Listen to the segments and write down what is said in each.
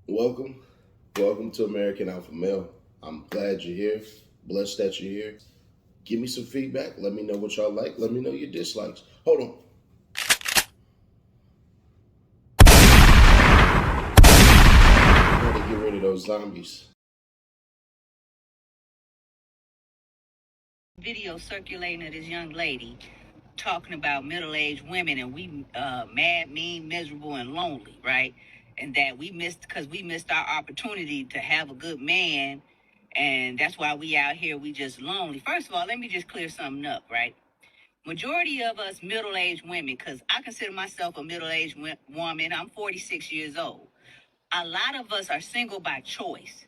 Welcome. Welcome to American Alpha Male. I'm glad you're here. Blessed that you're here. Give me some feedback. Let me know what y'all like. Let me know your dislikes. Hold on. Gotta get rid of those zombies. Video circulating of this young lady talking about middle-aged women and we mad, mean, miserable, and lonely, right? And that we missed our opportunity to have a good man, and that's why we out here, we just lonely. First of all, let me just clear something up, right? Majority of us middle-aged women, because I consider myself a middle-aged woman, I'm 46 years old. A lot of us are single by choice.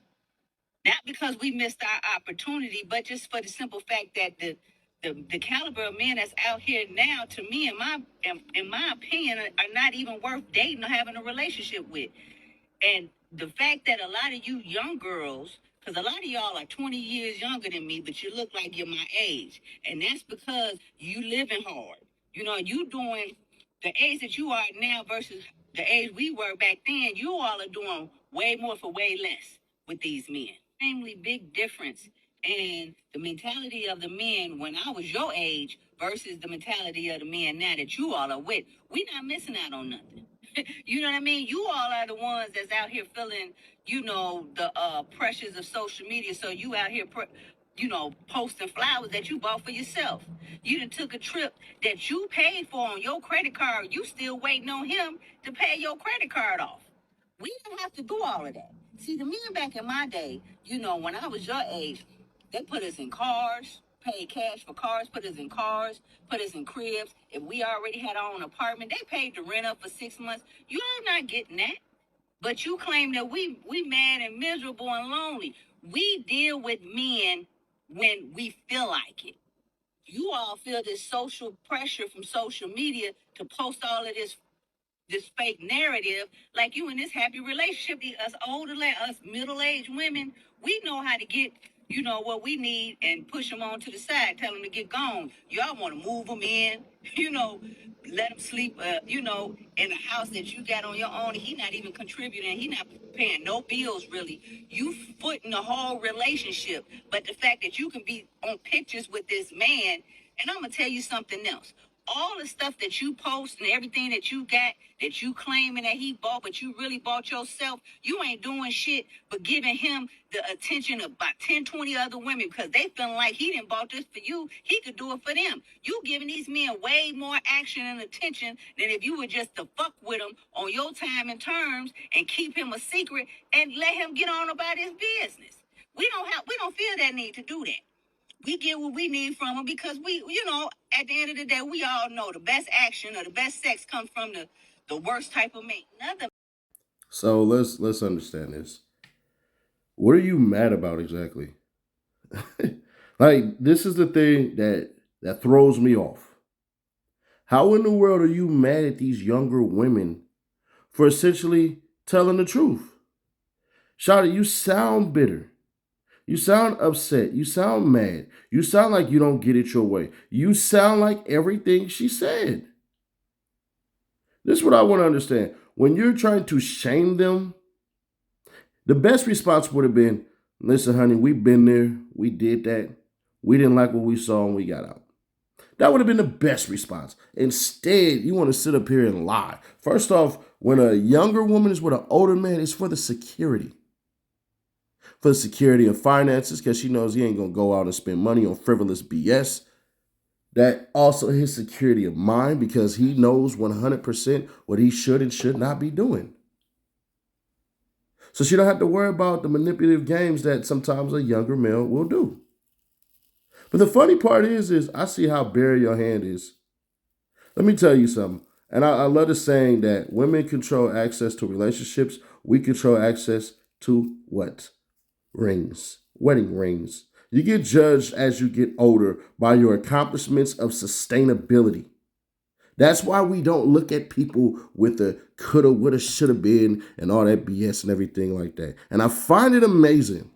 Not because we missed our opportunity, but just for the simple fact that the caliber of men that's out here now, to me, in my opinion, are not even worth dating or having a relationship with. And the fact that a lot of you young girls, because a lot of y'all are 20 years younger than me, but you look like you're my age. And that's because you living hard. You know, you doing the age that you are now versus the age we were back then. You all are doing way more for way less with these men. Extremely big difference in the mentality of the men when I was your age versus the mentality of the men now that you all are with. We not missing out on nothing. You know what I mean? You all are the ones that's out here feeling, the pressures of social media. So you out here, posting flowers that you bought for yourself. You done took a trip that you paid for on your credit card. You still waiting on him to pay your credit card off. We don't have to do all of that. See, the men back in my day, when I was your age, they put us in cars, paid cash for cars, put us in cars, put us in cribs. If we already had our own apartment, they paid the rent up for 6 months. You're not getting that. But you claim that we mad and miserable and lonely. We deal with men when we feel like it. You all feel this social pressure from social media to post all of this fake narrative, like you in this happy relationship. Us older, like us middle-aged women, we know how to get, what we need and push them on to the side, tell them to get gone. Y'all want to move them in, let them sleep, in a house that you got on your own. He not even contributing. He not paying no bills, really. You footing the whole relationship. But the fact that you can be on pictures with this man, and I'm going to tell you something else. All the stuff that you post and everything that you got, that you claiming that he bought, but you really bought yourself, you ain't doing shit but giving him the attention of about 10, 20 other women because they feeling like he didn't bought this for you. He could do it for them. You giving these men way more action and attention than if you were just to fuck with him on your time and terms and keep him a secret and let him get on about his business. We don't feel that need to do that. We get what we need from them because at the end of the day, we all know the best action or the best sex comes from the worst type of mate. Nothing. So let's understand this. What are you mad about exactly? Like this is the thing that throws me off. How in the world are you mad at these younger women for essentially telling the truth? Shawty, you sound bitter. You sound upset. You sound mad. You sound like you don't get it your way. You sound like everything she said. This is what I want to understand. When you're trying to shame them, the best response would have been, listen, honey, we've been there. We did that. We didn't like what we saw and we got out. That would have been the best response. Instead, you want to sit up here and lie. First off, when a younger woman is with an older man, it's for the security. For the security of finances, because she knows he ain't going to go out and spend money on frivolous BS. That also his security of mind, because he knows 100% what he should and should not be doing. So she don't have to worry about the manipulative games that sometimes a younger male will do. But the funny part is I see how bare your hand is. Let me tell you something. And I love the saying that women control access to relationships. We control access to what? Rings. Wedding rings. You get judged as you get older by your accomplishments of sustainability. That's why we don't look at people with the coulda, woulda, shoulda been and all that BS and everything like that. And I find it amazing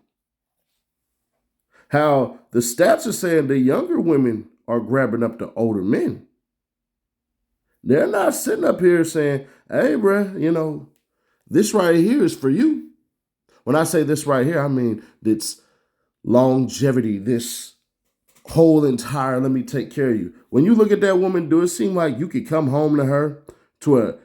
how the stats are saying the younger women are grabbing up the older men. They're not sitting up here saying, hey, bruh, this right here is for you. When I say this right here, I mean this longevity, this whole entire let me take care of you. When you look at that woman, do it seem like you could come home to her to a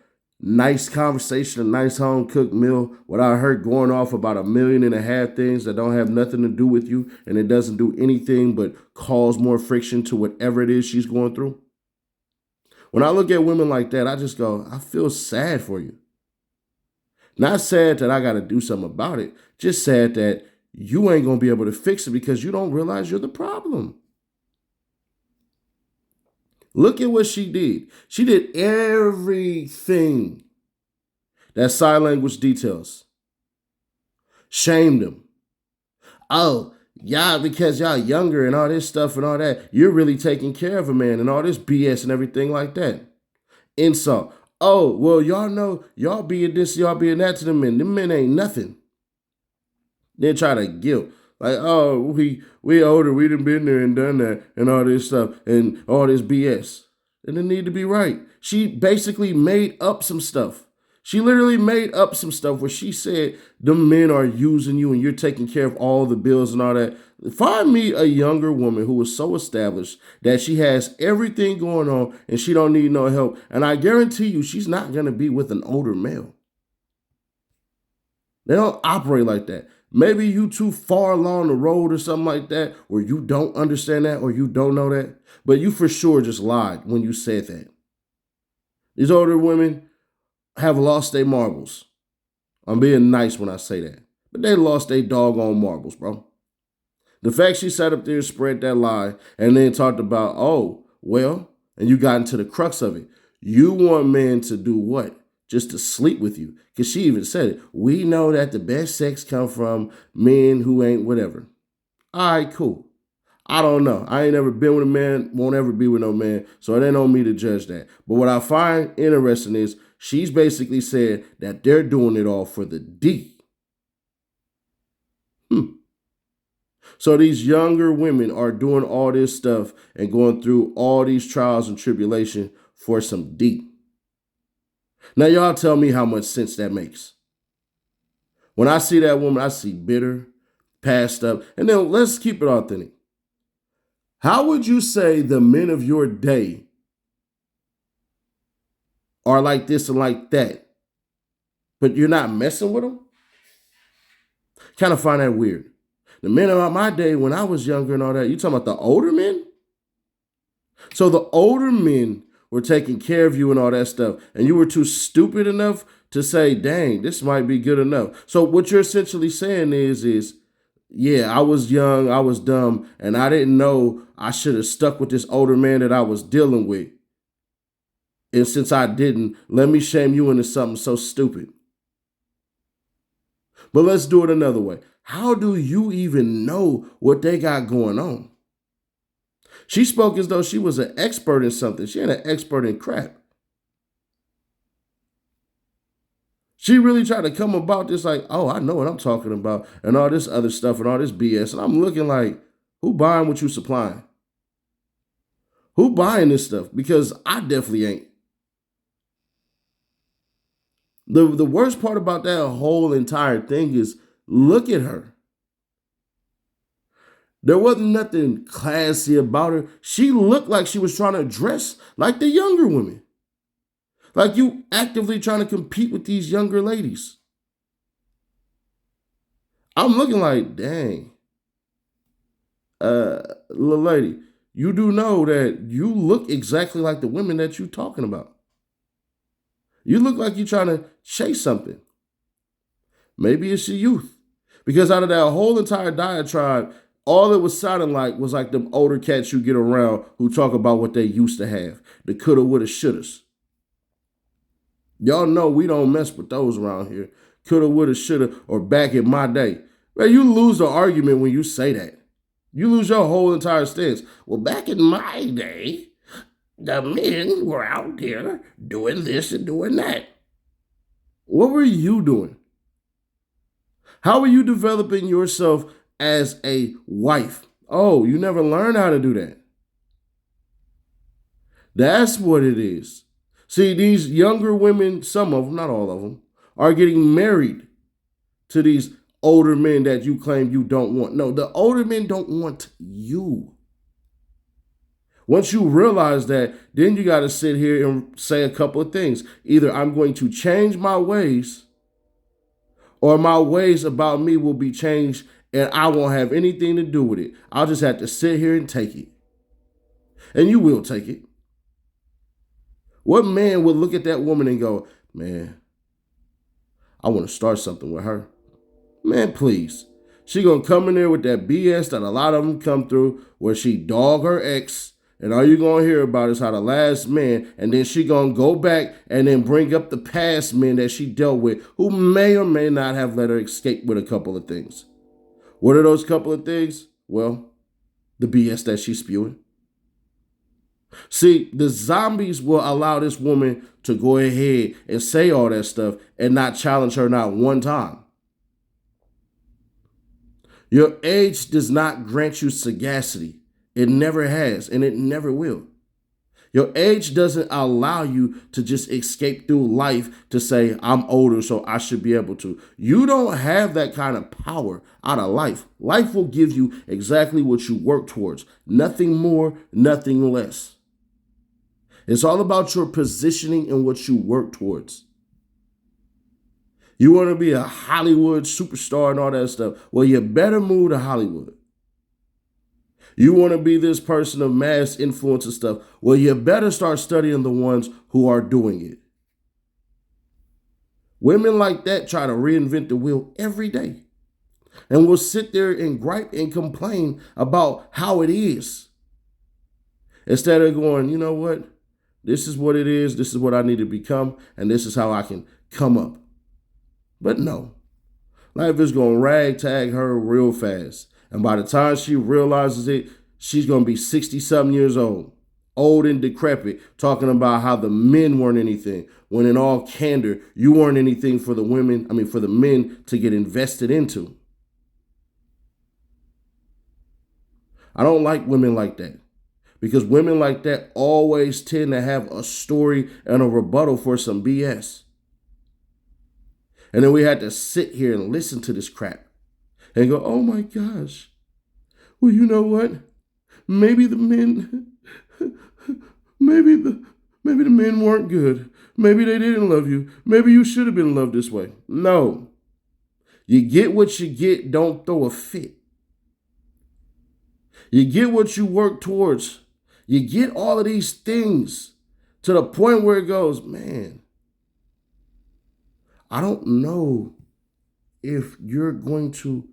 nice conversation, a nice home cooked meal without her going off about 1.5 million things that don't have nothing to do with you and it doesn't do anything but cause more friction to whatever it is she's going through? When I look at women like that, I just go, I feel sad for you. Not sad that I got to do something about it, just sad that you ain't going to be able to fix it because you don't realize you're the problem. Look at what she did. She did everything that sign language details. Shamed him. Oh, y'all, because y'all younger and all this stuff and all that, you're really taking care of a man and all this BS and everything like that. Insult. Oh, well, y'all know, y'all being this, y'all being that to the men. Them men ain't nothing. Then try to guilt. Like, oh, we older, we done been there and done that and all this stuff and all this BS. And it need to be right. She basically made up some stuff. She literally made up some stuff where she said the men are using you and you're taking care of all the bills and all that. Find me a younger woman who is so established that she has everything going on and she don't need no help. And I guarantee you she's not going to be with an older male. They don't operate like that. Maybe you too far along the road or something like that, or you don't understand that, or you don't know that. But you for sure just lied when you said that. These older women have lost their marbles. I'm being nice when I say that. But they lost their doggone marbles, bro. The fact she sat up there and spread that lie and then talked about, oh, well, and you got into the crux of it. You want men to do what? Just to sleep with you. Because she even said it. We know that the best sex come from men who ain't whatever. All right, cool. I don't know. I ain't never been with a man, won't ever be with no man, so it ain't on me to judge that. But what I find interesting is she's basically said that they're doing it all for the D. So these younger women are doing all this stuff and going through all these trials and tribulation for some D. Now, y'all tell me how much sense that makes. When I see that woman, I see bitter, passed up. And then let's keep it authentic. How would you say the men of your day are like this and like that, but you're not messing with them? Kind of find that weird. The men of my day, when I was younger and all that, you talking about the older men? So the older men were taking care of you and all that stuff, and you were too stupid enough to say, dang, this might be good enough. So what you're essentially saying is, yeah, I was young, I was dumb, and I didn't know I should have stuck with this older man that I was dealing with. And since I didn't, let me shame you into something so stupid. But let's do it another way. How do you even know what they got going on? She spoke as though she was an expert in something. She ain't an expert in crap. She really tried to come about this like, oh, I know what I'm talking about, and all this other stuff and all this BS. And I'm looking like, who buying what you supplying? Who buying this stuff? Because I definitely ain't. The worst part about that whole entire thing is look at her. There wasn't nothing classy about her. She looked like she was trying to dress like the younger women. Like you actively trying to compete with these younger ladies. I'm looking like, dang. Little lady, you do know that you look exactly like the women that you talking about. You look like you're trying to chase something. Maybe it's your youth. Because out of that whole entire diatribe, all it was sounding like was like them older cats you get around who talk about what they used to have. The coulda, woulda, shouldas. Y'all know we don't mess with those around here. Coulda, woulda, shoulda, or back in my day. Man, you lose the argument when you say that. You lose your whole entire stance. Well, back in my day, the men were out there doing this and doing that. What were you doing? How are you developing yourself as a wife? Oh, you never learned how to do that. That's what it is. See, these younger women, some of them, not all of them, are getting married to these older men that you claim you don't want. No, the older men don't want you. Once you realize that, then you got to sit here and say a couple of things. Either I'm going to change my ways, or my ways about me will be changed and I won't have anything to do with it. I'll just have to sit here and take it. And you will take it. What man would look at that woman and go, man, I want to start something with her? Man, please. She gonna come in there with that BS that a lot of them come through, where she dog her ex, and all you gonna hear about is how the last man, and then she gonna go back and then bring up the past men that she dealt with, who may or may not have let her escape with a couple of things. What are those couple of things? Well, the BS that she's spewing. See, the zombies will allow this woman to go ahead and say all that stuff and not challenge her not one time. Your age does not grant you sagacity. It never has, and it never will. Your age doesn't allow you to just escape through life to say, I'm older, so I should be able to. You don't have that kind of power out of life. Life will give you exactly what you work towards. Nothing more, nothing less. It's all about your positioning and what you work towards. You want to be a Hollywood superstar and all that stuff. Well, you better move to Hollywood. You want to be this person of mass influence and stuff. Well, you better start studying the ones who are doing it. Women like that try to reinvent the wheel every day. And will sit there and gripe and complain about how it is. Instead of going, you know what? This is what it is. This is what I need to become. And this is how I can come up. But no, life is going to ragtag her real fast. And by the time she realizes it, she's going to be 60-something years old and decrepit, talking about how the men weren't anything, when in all candor, you weren't anything for for the men to get invested into. I don't like women like that, because women like that always tend to have a story and a rebuttal for some BS. And then we had to sit here and listen to this crap and go, oh my gosh, well, you know what? Maybe the men, maybe the men weren't good. Maybe they didn't love you. Maybe you should have been loved this way. No. You get what you get, don't throw a fit. You get what you work towards. You get all of these things to the point where it goes, man, I don't know if you're going to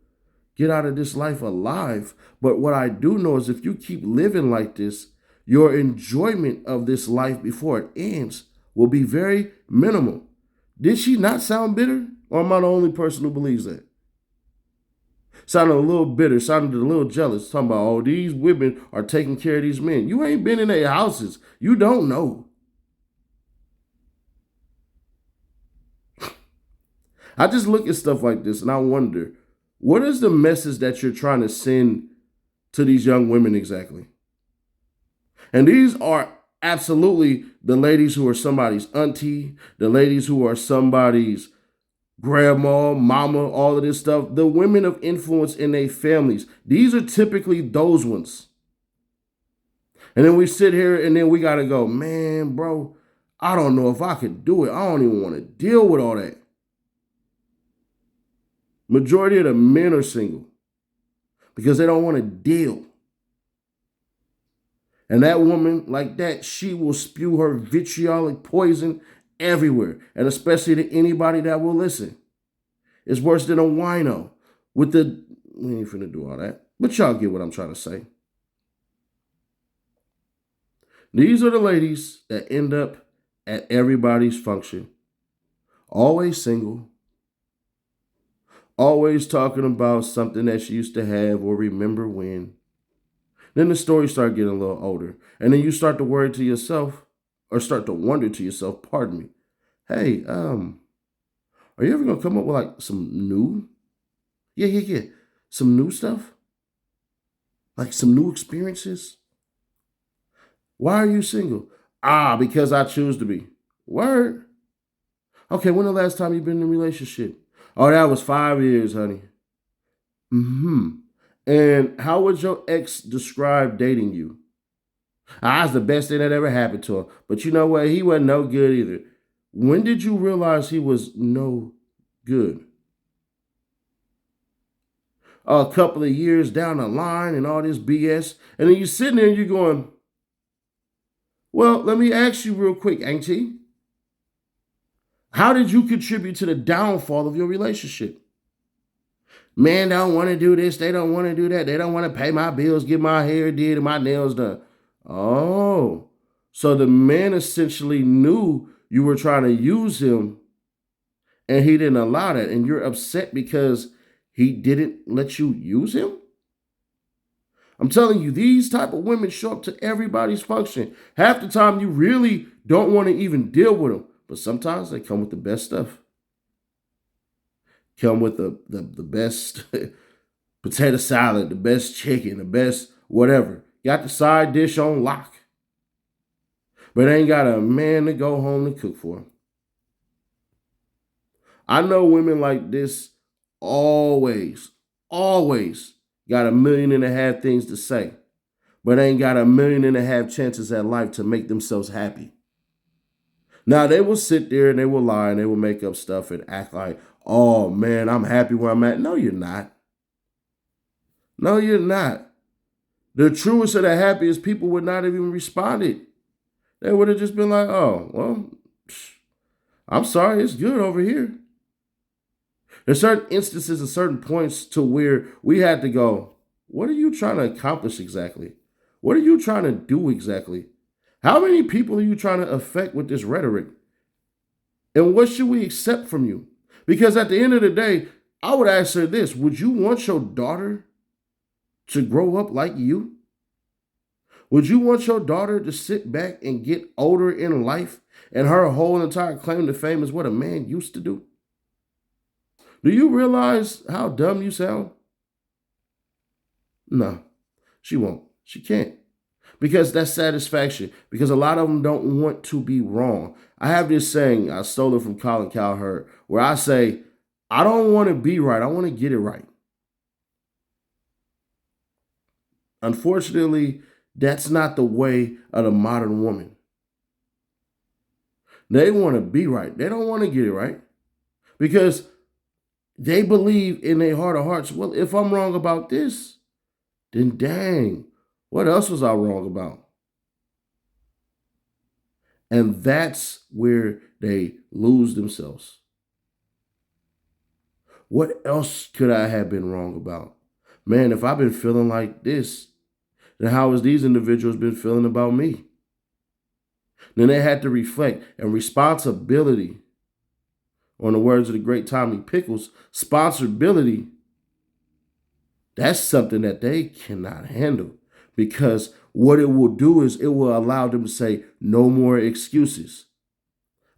get out of this life alive, but what I do know is if you keep living like this, your enjoyment of this life before it ends will be very minimal. Did she not sound bitter? Or am I the only person who believes that? Sounded a little bitter, sounded a little jealous, talking about, oh, these women are taking care of these men. You ain't been in their houses. You don't know. I just look at stuff like this and I wonder, what is the message that you're trying to send to these young women exactly? And these are absolutely the ladies who are somebody's auntie, the ladies who are somebody's grandma, mama, all of this stuff. The women of influence in their families. These are typically those ones. And then we sit here and then we got to go, man, bro, I don't know if I could do it. I don't even want to deal with all that. Majority of the men are single because they don't want to deal. And that woman like that, she will spew her vitriolic poison everywhere, and especially to anybody that will listen. It's worse than a wino with the, we ain't finna do all that, but y'all get what I'm trying to say. These are the ladies that end up at everybody's function, always single, always talking about something that she used to have or remember when. Then the stories start getting a little older. And then you start to worry to yourself, or start to wonder to yourself, pardon me, hey, are you ever going to come up with like some new? Yeah. Some new stuff? Like some new experiences? Why are you single? Because I choose to be. Word. Okay, when the last time you've been in a relationship? Oh, that was 5 years, honey. Hmm. And how would your ex describe dating you? It's the best thing that ever happened to him. But you know what? He wasn't no good either. When did you realize he was no good? A couple of years down the line and all this BS. And then you're sitting there and you're going, well, let me ask you real quick, Auntie. How did you contribute to the downfall of your relationship? Men don't want to do this. They don't want to do that. They don't want to pay my bills, get my hair did, and my nails done. Oh, so the man essentially knew you were trying to use him and he didn't allow that. And you're upset because he didn't let you use him? I'm telling you, these type of women show up to everybody's function. Half the time, you really don't want to even deal with them. But sometimes they come with the best stuff. Come with the best potato salad, the best chicken, the best whatever. Got the side dish on lock. But ain't got a man to go home to cook for. I know women like this always got 1.5 million things to say, but ain't got 1.5 million chances at life to make themselves happy. Now they will sit there and they will lie and they will make up stuff and act like, oh man, I'm happy where I'm at. No, you're not. No, you're not. The truest of the happiest people would not have even responded. They would have just been like, oh, well, I'm sorry, it's good over here. There's certain instances and certain points to where we had to go, what are you trying to accomplish exactly? What are you trying to do exactly? How many people are you trying to affect with this rhetoric? And what should we accept from you? Because at the end of the day, I would ask her this: would you want your daughter to grow up like you? Would you want your daughter to sit back and get older in life and her whole entire claim to fame is what a man used to do? Do you realize how dumb you sound? No, she won't. She can't. Because that's satisfaction. Because a lot of them don't want to be wrong. I have this saying, I stole it from Colin Cowherd, where I say, I don't want to be right. I want to get it right. Unfortunately, that's not the way of the modern woman. They want to be right. They don't want to get it right. Because they believe in their heart of hearts, well, if I'm wrong about this, then dang, what else was I wrong about? And that's where they lose themselves. What else could I have been wrong about? Man, if I've been feeling like this, then how has these individuals been feeling about me? Then they had to reflect, and responsibility, or in the words of the great Tommy Pickles, sponsorability, that's something that they cannot handle, because what it will do is it will allow them to say no more excuses.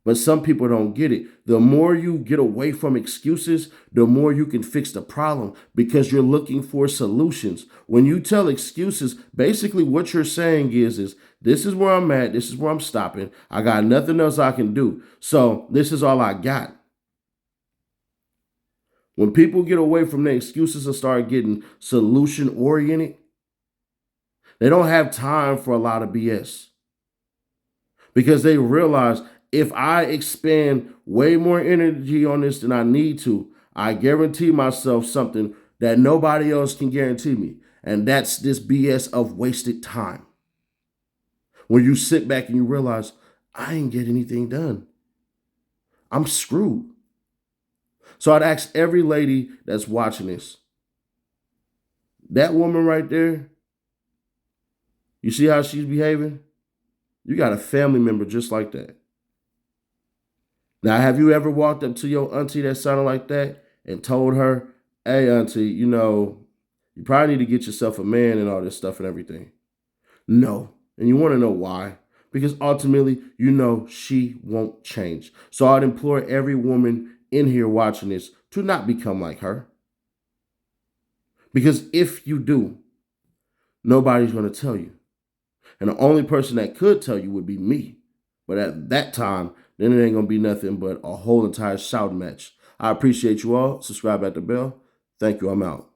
But some people don't get it. The more you get away from excuses, the more you can fix the problem, because you're looking for solutions. When you tell excuses, basically what you're saying is this is where I'm at, this is where I'm stopping. I got nothing else I can do. So this is all I got. When people get away from their excuses and start getting solution oriented, they don't have time for a lot of BS, because they realize if I expend way more energy on this than I need to, I guarantee myself something that nobody else can guarantee me. And that's this BS of wasted time. When you sit back and you realize, I ain't get anything done. I'm screwed. So I'd ask every lady that's watching this, that woman right there, you see how she's behaving? You got a family member just like that. Now, have you ever walked up to your auntie that sounded like that and told her, hey, auntie, you probably need to get yourself a man and all this stuff and everything? No. And you want to know why? Because ultimately, she won't change. So I'd implore every woman in here watching this to not become like her. Because if you do, nobody's going to tell you. And the only person that could tell you would be me. But at that time, then it ain't going to be nothing but a whole entire shouting match. I appreciate you all. Subscribe at the bell. Thank you. I'm out.